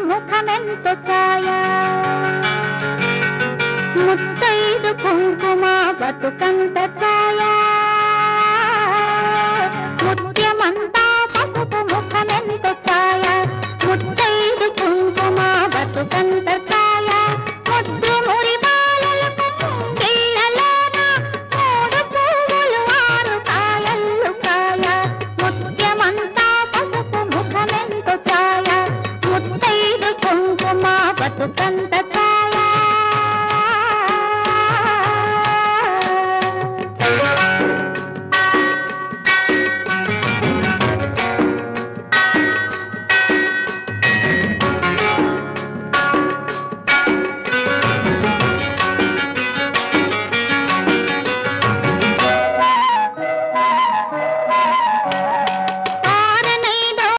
ముఖమెంత ఛాయ ముత్తైదు కుంకుమ బతుకంత ఛాయ ముత్యమంతా పసుపు ముఖమెంత ఛాయ ముత్తైదు కుంకుమ బతుకంత ఛాయ ముద్దు మురి బాలలకు ముంగిళ్ళలోన మూడు పువ్వులు ఆరు కాయల్లు కాయ ముత్యమంతా పసుపు ముఖమెంత ఛాయ ముత్తైదు కుంకుమ బతుకంత